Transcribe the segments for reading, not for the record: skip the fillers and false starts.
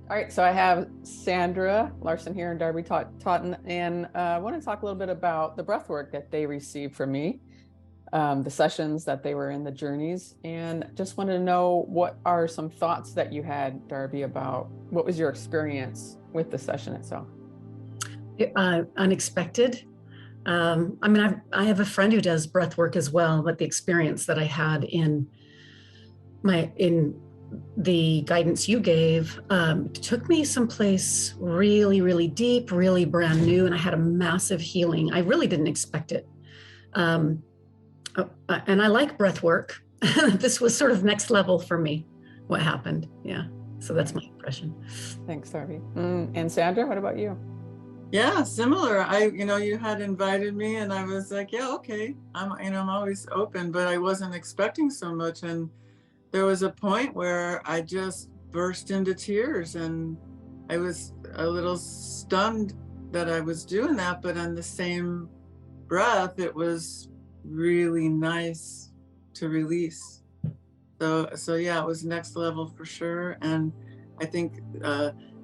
All right, so I have Sandra Larson here and Darby Totten, and I want to talk a little bit about the breath work that they received from me, the sessions that they were in, the journeys, and just wanted to know what are some thoughts that you had, Darby, about what was your experience with the session itself? Unexpected. I have a friend who does breath work as well, but the experience that I had in the guidance you gave took me someplace really, really deep, really brand new, and I had a massive healing. I really didn't expect it. Um, and I like breath work. This was sort of next level for me. What happened? Yeah. So that's my impression. Thanks, Darby. And Sandra, what about you? Yeah, similar. You had invited me and I was like, yeah, okay. I'm always open, but I wasn't expecting so much. And there was a point where I just burst into tears and I was a little stunned that I was doing that, but on the same breath, it was really nice to release. So yeah, it was next level for sure. And I think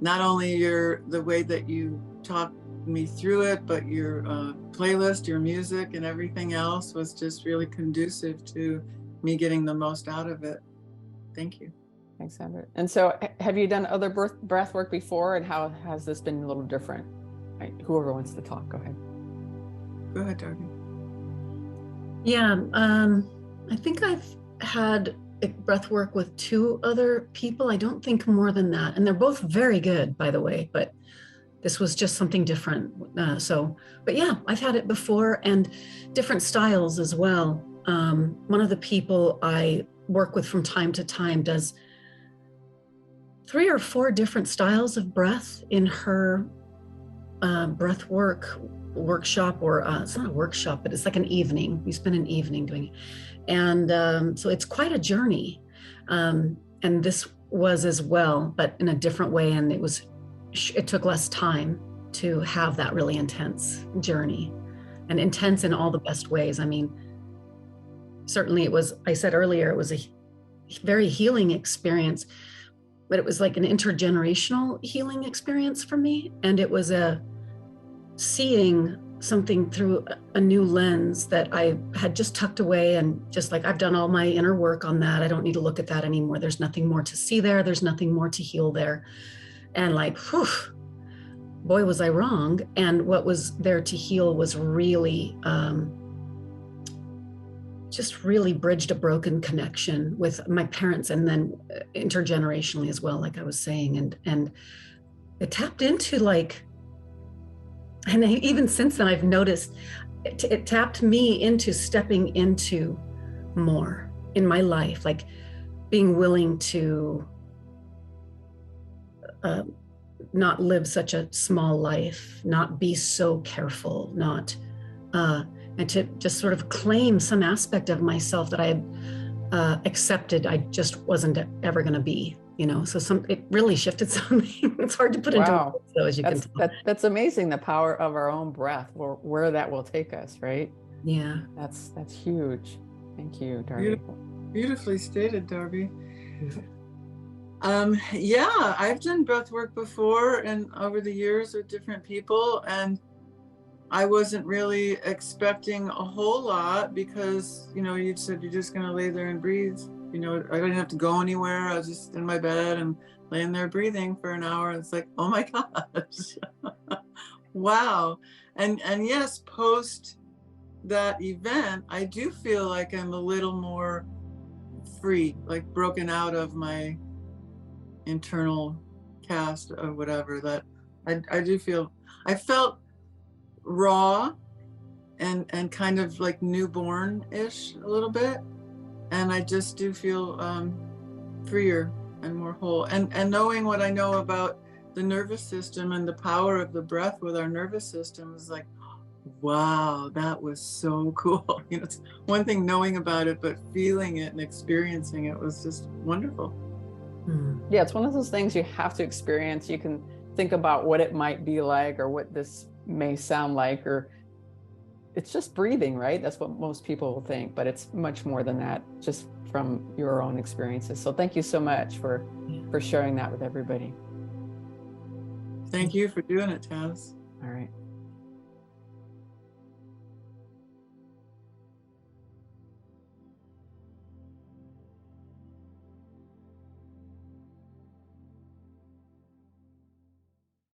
not only the way that you talked me through it, but your playlist, your music, and everything else was just really conducive to me getting the most out of it. Thank you. Thanks, Sandra. And so, have you done other breath work before, and how has this been a little different? Right, whoever wants to talk, go ahead. Go ahead, Darby. Yeah, I think I've had breath work with two other people. I don't think more than that. And they're both very good, by the way, but this was just something different. But yeah, I've had it before and different styles as well. One of the people I work with from time to time does 3 or 4 different styles of breath in her breath workshop, or it's not a workshop, but it's like an evening. We spend an evening doing it. And so it's quite a journey. And this was as well, but in a different way. And it took less time to have that really intense journey, and intense in all the best ways. I mean, certainly I said earlier, it was a very healing experience, but it was like an intergenerational healing experience for me. And it was seeing something through a new lens that I had just tucked away, and just like, I've done all my inner work on that. I don't need to look at that anymore. There's nothing more to see there. There's nothing more to heal there. And like, whew, boy, was I wrong. And what was there to heal was really, just really bridged a broken connection with my parents, and then intergenerationally as well, like I was saying. And it tapped into like, and even since then, I've noticed it tapped me into stepping into more in my life, like being willing to not live such a small life, not be so careful, and to just sort of claim some aspect of myself that I had accepted I just wasn't ever going to be, so it really shifted something. It's hard to put into words, though, as you can tell. That's amazing, the power of our own breath, where that will take us, right? Yeah. That's huge. Thank you, Darby. Beautifully stated, Darby. Yeah, I've done breath work before and over the years with different people, and I wasn't really expecting a whole lot because, you said you're just going to lay there and breathe. I didn't have to go anywhere. I was just in my bed and laying there breathing for an hour. It's like, oh my gosh, wow. And yes, post that event, I do feel like I'm a little more free, like broken out of my internal cast or whatever. That I felt raw and kind of like newborn-ish a little bit, and I just do feel freer and more whole, and knowing what I know about the nervous system and the power of the breath with our nervous system is like, wow, that was so cool. It's one thing knowing about it, but feeling it and experiencing it was just wonderful. Yeah, it's one of those things you have to experience. You can think about what it might be like, or what this may sound like, or it's just breathing, right? That's what most people will think, but it's much more than that, just from your own experiences. So thank you so much for sharing that with everybody. Thank you for doing it, Taz. All right.